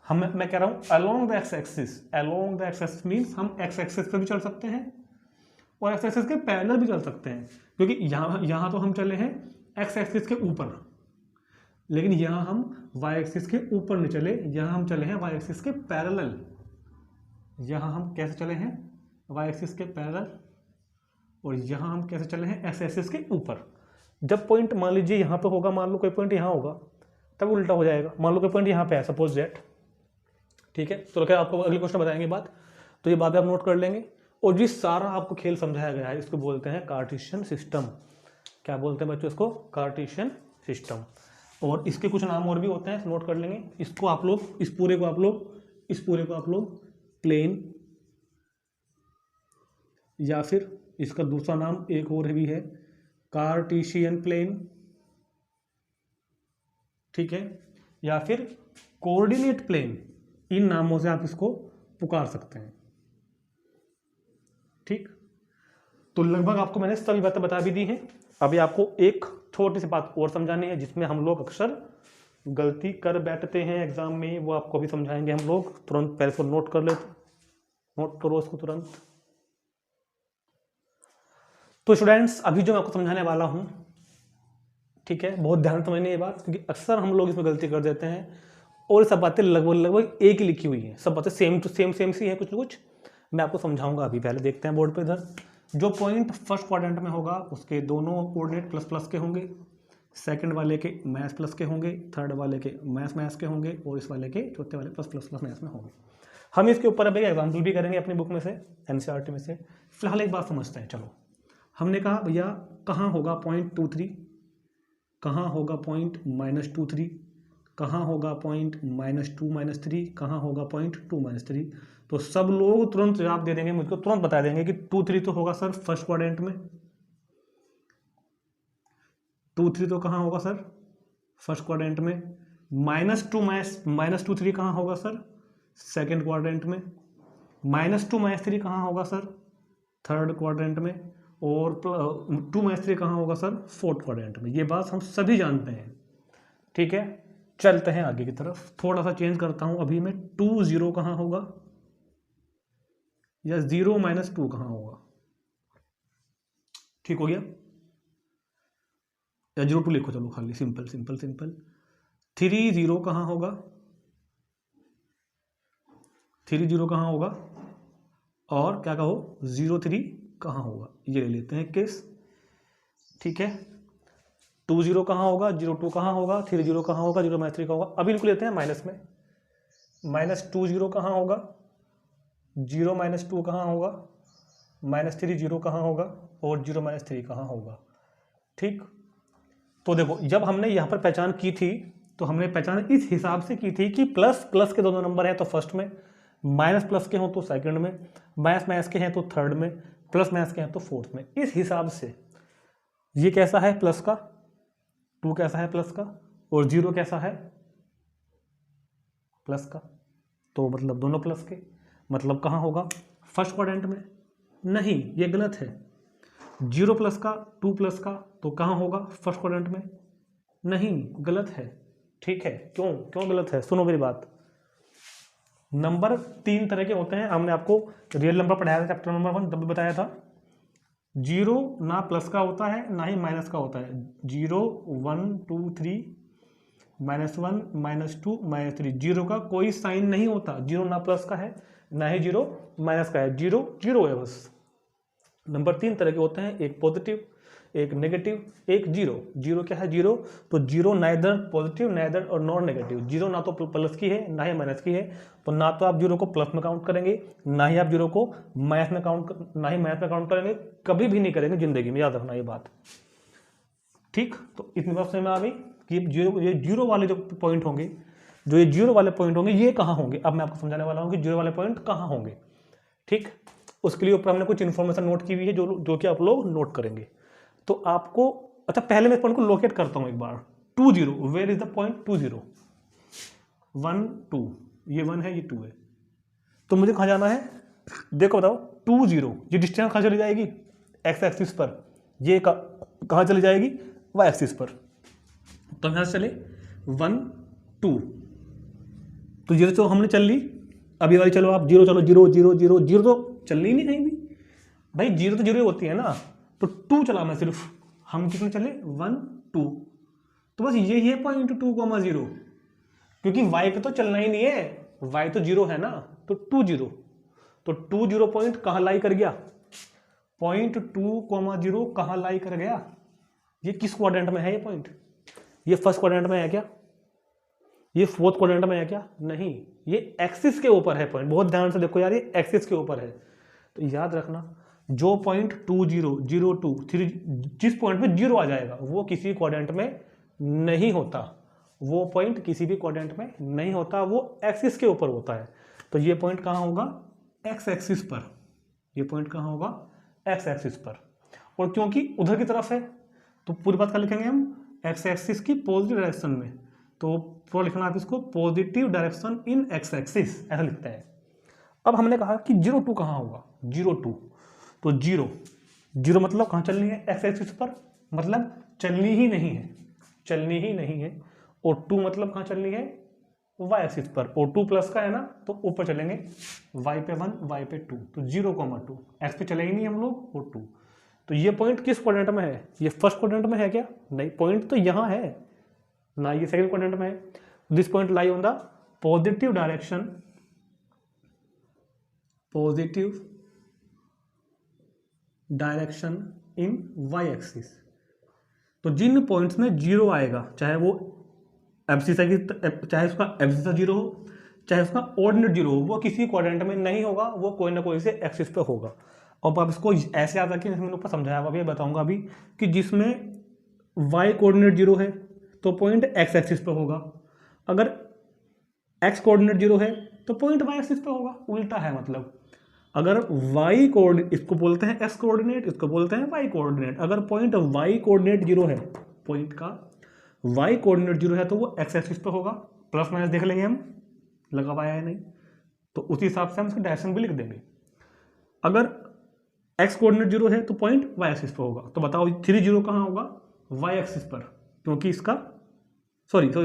मैं कह रहा हूँ along the x axis, along the x axis means हम एक्स एक्सिस पे भी चल सकते हैं और एक्स एक्सिस के पैरेलल भी चल सकते हैं, क्योंकि यहाँ तो हम चले हैं एक्स एक्सिस के ऊपर, लेकिन यहाँ हम वाई एक्सिस के ऊपर नहीं चले, यहाँ हम चले हैं वाई एक्सिस के पैरेलल। यहाँ हम कैसे चले हैं, वाई एक्सिस के पैरेलल, और यहाँ हम कैसे चले हैं, एक्स एक्सिस के ऊपर। जब पॉइंट मान लीजिए यहाँ पे होगा, मान लो कोई पॉइंट यहाँ होगा, तब उल्टा हो जाएगा। मान लो कोई पॉइंट यहाँ पे है, सपोज दैट, ठीक है। तो क्या आपको अगले क्वेश्चन बताएंगे बात, तो ये बात आप नोट कर लेंगे। और जिस सारा आपको खेल समझाया गया है इसको बोलते हैं कार्टेशियन सिस्टम। क्या बोलते हैं बच्चों इसको, कार्टेशियन सिस्टम। और इसके कुछ नाम और भी होते हैं, नोट कर लेंगे। इसको आप लोग, इस पूरे को आप लोग प्लेन, या फिर इसका दूसरा नाम एक और भी है कार्टेशियन प्लेन, ठीक है, या फिर कोऑर्डिनेट प्लेन, इन नामों से आप इसको पुकार सकते हैं। ठीक, तो लगभग आपको मैंने सभी बातें बता भी दी हैं। अभी आपको एक छोटी सी बात और समझानी है जिसमें हम लोग अक्सर गलती कर बैठते हैं एग्जाम में, वो आपको भी समझाएंगे हम लोग। तुरंत पहले इसको नोट कर लेते, नोट करो इसको तुरंत। तो स्टूडेंट्स अभी जो मैं आपको समझाने वाला हूं, ठीक है, बहुत ध्यान समझने ये बात, क्योंकि अक्सर हम लोग इसमें गलती कर देते हैं और सब बातें लगभग एक ही लिखी हुई हैं, सब बातें सेम टू सेम सी है कुछ ना कुछ। मैं आपको समझाऊंगा अभी। पहले देखते हैं बोर्ड पे इधर, जो पॉइंट फर्स्ट क्वाड्रेंट में होगा उसके दोनों कोऑर्डिनेट प्लस प्लस के होंगे, सेकंड वाले के माइनस प्लस के होंगे, थर्ड वाले के माइनस के होंगे और इस वाले के चौथे वाले प्लस प्लस प्लस माइनस में होंगे। हम इसके ऊपर अभी एग्जाम्पल भी करेंगे अपनी बुक में से, एनसीईआरटी में से। फिलहाल एक बात समझते हैं। चलो, हमने कहा भैया कहाँ होगा पॉइंट 2 3, कहाँ होगा पॉइंट -2 3, कहाँ होगा पॉइंट -2 -3, कहाँ होगा पॉइंट 2 -3। तो सब लोग तुरंत जवाब दे देंगे, मुझको तुरंत बता देंगे कि 2 3 तो होगा सर फर्स्ट क्वाड्रेंट में, 2 3 तो कहाँ होगा सर फर्स्ट क्वाड्रेंट में, -2 3 कहाँ होगा सर सेकंड क्वाड्रेंट में, -2 3 कहाँ होगा सर थर्ड क्वाड्रेंट में, और 2 3 कहाँ होगा सर फोर्थ क्वाड्रेंट में। ये बात हम सभी जानते हैं, ठीक है। चलते हैं आगे की तरफ, थोड़ा सा चेंज करता हूं अभी मैं। 2 0 कहाँ होगा या 0 -2 कहाँ होगा, ठीक हो गया, या 0 2 लिखो, चलो खाली सिंपल सिंपल सिंपल। 3 0 कहाँ होगा, 3 0 कहाँ होगा, और क्या कहो 0 3 कहाँ होगा, ये ले लेते हैं केस, ठीक है। 2 0 कहाँ होगा, 0 2 कहाँ होगा, 3 0 कहाँ होगा, 0 -3 कहाँ होगा। अभी इनको लेते हैं माइनस में, -2 0 कहाँ होगा, 0 -2 कहाँ होगा, -3 0 कहाँ होगा, और 0 -3 कहाँ होगा, ठीक। तो देखो, जब हमने यहाँ पर पहचान की थी तो हमने पहचान इस हिसाब से की थी कि प्लस प्लस के दोनों नंबर हैं तो फर्स्ट में, माइनस प्लस के हों तो सेकंड में, माइनस माइनस के हैं तो थर्ड में, प्लस माइनस के हैं तो फोर्थ में। इस हिसाब से ये कैसा है प्लस का, 2 कैसा है प्लस का, और 0 कैसा है प्लस का, तो मतलब दोनों प्लस के, मतलब कहाँ होगा फर्स्ट क्वाड्रेंट में। नहीं, ये गलत है। 0 प्लस का 2 प्लस का तो कहाँ होगा फर्स्ट क्वाड्रेंट में, नहीं, गलत है, ठीक है। क्यों क्यों गलत है, सुनो मेरी बात। नंबर 3 तरह के होते हैं, हमने आपको रियल नंबर पढ़ाया था चैप्टर नंबर 1, तब भी बताया था। 0 ना प्लस का होता है ना ही माइनस का होता है। 0 1 2 3 -1 -2 -3, 0 का कोई साइन नहीं होता। 0 ना प्लस का है ना ही 0 माइनस का है, 0 0 है बस। नंबर 3 तरह के होते हैं, एक पॉजिटिव, एक नेगेटिव, एक 0। 0 क्या है 0, तो 0 नाइदर पॉजिटिव नाइदर और नॉन नेगेटिव। 0 ना तो प्लस की है ना ही माइनस की है, तो ना तो आप 0 को प्लस में काउंट करेंगे ना ही आप 0 को माइनस में काउंट करेंगे, कभी भी नहीं करेंगे जिंदगी में, याद रखना ये बात, ठीक। तो इतनी बात समझ में आ गई कि ये जीरो वाले जो पॉइंट होंगे, जो ये 0 वाले पॉइंट होंगे, ये कहाँ होंगे। अब मैं आपको समझाने वाला हूँ कि 0 वाले पॉइंट कहाँ होंगे, ठीक। उसके लिए ऊपर हमने कुछ इन्फॉर्मेशन नोट की हुई है जो कि आप लोग नोट करेंगे। तो आपको, अच्छा पहले मैं इस पॉइंट को लोकेट करता हूं एक बार। 2 0, वेयर इज द पॉइंट 2 0, 1 2, ये 1 है ये 2 है, तो मुझे कहाँ जाना है, देखो बताओ। 2 0, ये डिस्टेंस कहाँ चली जाएगी एक्स एक्सिस पर, ये कहाँ चली जाएगी वाई एक्सिस पर, तो यहाँ से चले 1 2, तो ये तो हमने चल ली। अभी वाली चलो आप 0 चलो, 0 0 0 0 तो चलनी ही नहीं कहीं भी भाई, 0 तो 0 होती है ना, तो 2 चला मैं सिर्फ, हम कितने चले 1 2, तो बस ये है पॉइंट 2 0, क्योंकि y पे तो चलना ही नहीं है, y तो 0 है ना, तो 2 0, तो 2 0 पॉइंट कहाँ लाई कर गया, पॉइंट 2 0 कहाँ लाई कर गया, ये किस क्वाड्रेंट में है ये पॉइंट, ये फर्स्ट क्वाड्रेंट में है क्या, ये फोर्थ क्वाड्रेंट में है क्या, नहीं, ये एक्सिस के ऊपर है पॉइंट। बहुत ध्यान से देखो यार, ये एक्सिस के ऊपर है, तो याद रखना जो पॉइंट 2 0 0 2 3 जिस पॉइंट पे 0 आ जाएगा वो किसी क्वाड्रेंट में नहीं होता, वो पॉइंट किसी भी क्वाड्रेंट में नहीं होता, वो एक्सिस के ऊपर होता है। तो ये पॉइंट कहाँ होगा एक्स एक्सिस पर, ये पॉइंट कहाँ होगा एक्स एक्सिस पर, और क्योंकि उधर की तरफ है तो पूरी बात क्या लिखेंगे हम एक्स एक्सिस की पॉजिटिव डायरेक्शन में, तो पूरा लिखना आप इसको positive direction in x axis, ऐसा लिखते हैं। अब हमने कहा कि 0 2 कहाँ होगा, 0 2, तो 0 0 मतलब कहाँ चलनी है एक्स एक्सिस पर, मतलब चलनी ही नहीं है, चलनी ही नहीं है। और 2 मतलब कहाँ चलनी है, y एक्सिस पर। और 2 प्लस का है ना, तो ऊपर चलेंगे, y पे 1 y पे 2, तो 0,2 x पे चलेंगे नहीं हम लोग, और 2। तो ये पॉइंट किस क्वाड्रेंट में है, ये फर्स्ट क्वाड्रेंट में है क्या, नहीं, पॉइंट तो यहाँ है ना, ये सेकंड क्वाड्रेंट में है। This point lie on the positive direction, positive direction in y axis. तो जिन पॉइंट्स में 0 आएगा, चाहे वो एब्सिसा की, चाहे उसका एब्सिसा 0 हो, चाहे उसका ऑर्डिनेट 0 हो, वो किसी क्वाड्रेंट में नहीं होगा, वो कोई ना कोई से एक्सिस पे होगा। और आप इसको ऐसे याद रखिए, मैंने ऊपर समझाया, अभी बताऊंगा अभी, कि जिसमें y कोऑर्डिनेट 0 है तो पॉइंट x एक्सिस पे होगा, अगर x कोऑर्डिनेट 0 है तो पॉइंट y एक्सिस पे होगा, उल्टा है मतलब। अगर y कोऑर्डिनेट, इसको बोलते हैं x कोऑर्डिनेट, इसको बोलते हैं y कोऑर्डिनेट। अगर पॉइंट y कोऑर्डिनेट 0 है, पॉइंट का y कोऑर्डिनेट 0 है तो वो x एक्सिस पे होगा। प्लस माइनस देख लेंगे हम, लगा पाया है नहीं, तो उसी हिसाब से हम इसकी डायरेक्शन भी लिख देंगे। अगर x कोऑर्डिनेट 0 है तो पॉइंट y एक्सिस पे होगा। तो बताओ 3 0 कहाँ होगा, y एक्सिस पर, क्योंकि इसका सॉरी x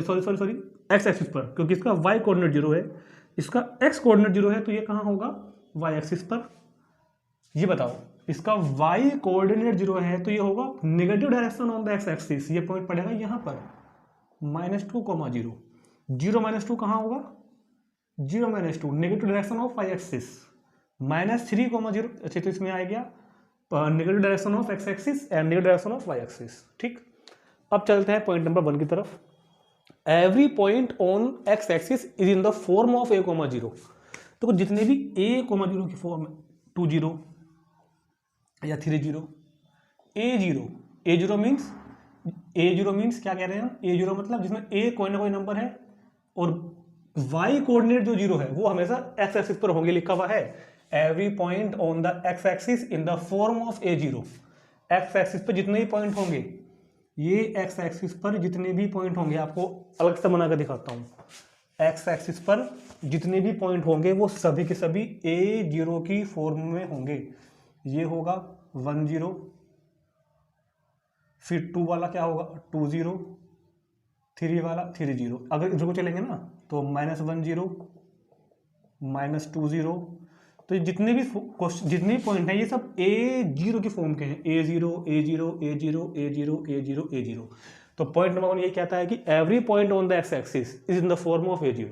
एक्सिस पर, क्योंकि इसका y कोऑर्डिनेट 0 है, इसका x कोऑर्डिनेट 0 है, तो ये कहाँ होगा, y एक्सिस पर। ये बताओ, इसका y कोऑर्डिनेट 0 है तो ये होगा negative direction on the x axis, ये पॉइंट पड़ेगा यहाँ पर -2,0। 0 - 2 कहाँ होगा, 0 - 2 negative direction of y axis, -3,0। अच्छा, तो इसमें आ गया negative direction of x axis and negative direction of y axis. ठीक, अब चलते हैं पॉइंट नंबर 1 की तरफ। Every point on x axis is in the form of a, 0। तो जितने भी a, 0 की फॉर्म है, 2 0 या 3 0, a0 मीन्स क्या कह रहे हैं हम, a0 मतलब जिसमें a कोई ना कोई नंबर है और y कोऑर्डिनेट जो 0 है वो हमेशा x एक्सिस पर होंगे, लिखा हुआ है every point on the x axis in the form of a0। x axis पर जितने भी पॉइंट होंगे, ये x एक्सिस पर जितने भी पॉइंट होंगे, आपको अलग से बनाकर दिखाता हूँ, x एक्सिस पर जितने भी पॉइंट होंगे वो सभी के सभी a0 की फॉर्म में होंगे। ये होगा 1 0, फिर 2 वाला क्या होगा, 2 0, 3 वाला 3 0। अगर इधर को चलेंगे ना तो -1 0, -2 0। तो जितने भी पॉइंट हैं ये सब a0 की फॉर्म के हैं, a0 a0 a0 a0 a0 a0। तो पॉइंट नंबर 1 ये कहता है कि every point on the x axis is in the form of a0।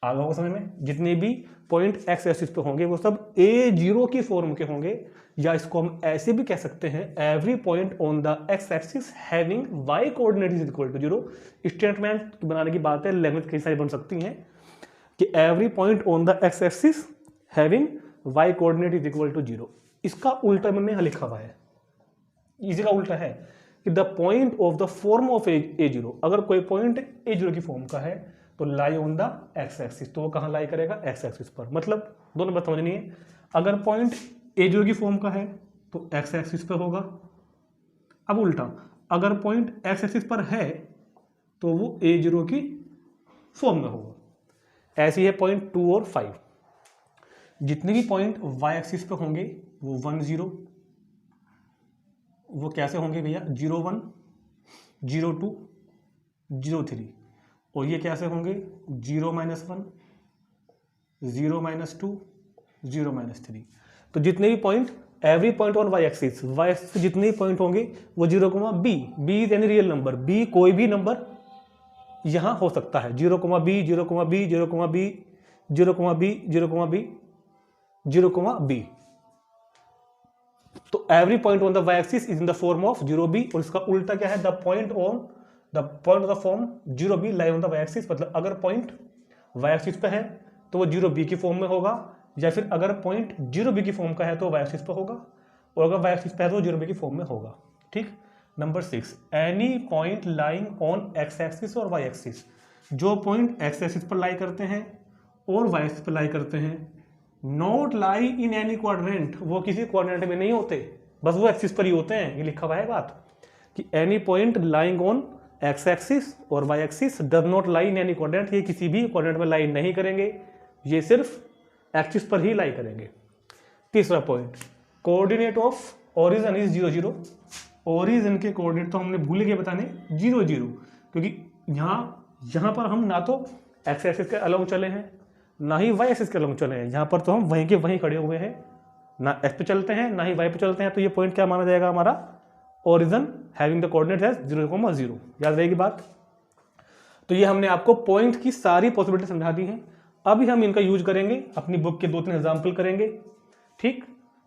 आ गया होगा समझ में, जितने भी पॉइंट x एक्सिस पे होंगे वो सब a0 की फॉर्म के होंगे, या इसको हम ऐसे भी कह सकते हैं every point on the x axis having y coordinate is equal to 0। Statement बनाने की बात है, लैंग्वेज कई सारी बन सकती हैं कि every point on the x axis having y coordinate is equal to 0। इसका उल्टा मैंने यहाँ लिखा हुआ है, इसी का उल्टा है कि the point of the form of a0। अगर कोई पॉइंट a0 की फॉर्म का है तो lie on the x axis, तो वो कहाँ लाई करेगा, x एक्सिस पर। मतलब दोनों बात समझनी है, अगर पॉइंट a0 की फॉर्म का है तो x एक्सिस पे होगा। अब उल्टा, अगर पॉइंट x एक्सिस पर है तो वो a0 की फॉर्म में होगा। ऐसी है पॉइंट 2 और 5। जितने भी पॉइंट y एक्सिस पे होंगे वो 1 0, वो कैसे होंगे भैया, 0 1 0 2 0 3। और ये कैसे होंगे, 0 - 1 0 - 2 0 - 3। तो जितने भी point, every point on y axis जितने भी पॉइंट होंगे वो 0, b is any real number, b कोई भी नंबर यहां हो सकता है, 0, b 0, b 0, b 0, b 0, b 0, b। तो every point on the y axis is in the form of 0b। और इसका उल्टा क्या है, the point of the form 0b lie on the y axis. मतलब अगर पॉइंट y एक्सिस पे है तो वो 0b की फॉर्म में होगा, या फिर अगर पॉइंट 0b की फॉर्म का है तो y एक्सिस पे होगा, और अगर y एक्सिस पे है तो 0b की फॉर्म में होगा। ठीक, number 6, any point lying on x axis और y एक्सिस। जो पॉइंट x एक्सिस पर लाई करते हैं और y एक्सिस पर लाई करते हैं, not lie in any quadrant, वो किसी क्वाड्रेंट में नहीं होते, बस वो एक्सिस पर ही होते हैं। ये लिखा हुआ है बात कि any point lying on x axis और y axis does not lie in any quadrant, ये किसी भी क्वाड्रेंट में लाई नहीं करेंगे, ये सिर्फ एक्सिस पर ही लाई करेंगे। तीसरा point, coordinate of origin is 0 0, origin के कोऑर्डिनेट तो हमने भूल गए बताने 0 0, क्योंकि यहाँ पर हम ना तो एक्स एक्सिस के अलोंग चले हैं ना ही वाई एक्सिस के अलोंग चले हैं, यहाँ पर तो हम वहीं के वहीं खड़े हुए हैं, ना एक्स पे चलते हैं ना ही वाई पे चलते हैं, तो ये पॉइंट क्या माना जाएगा हमारा origin having the coordinate as 0, 0। याद रहेगी बात। तो ये हमने आपको पॉइंट की सारी पॉसिबिलिटी समझा दी हैं। अभी हम इनका यूज करेंगे, अपनी बुक के 2-3 एग्जाम्पल करेंगे। ठीक,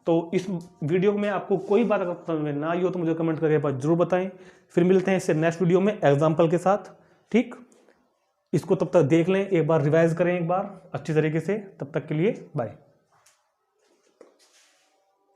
तो इस वीडियो में आपको कोई बात अगर समझ में ना आई हो तो मुझे कमेंट करके जरूर बताएं। फिर मिलते हैं इससे नेक्स्ट वीडियो में एग्जाम्पल के साथ। ठीक, इसको तब तक देख लें, एक बार रिवाइज करें एक बार अच्छी तरीके से। तब तक के लिए बाय।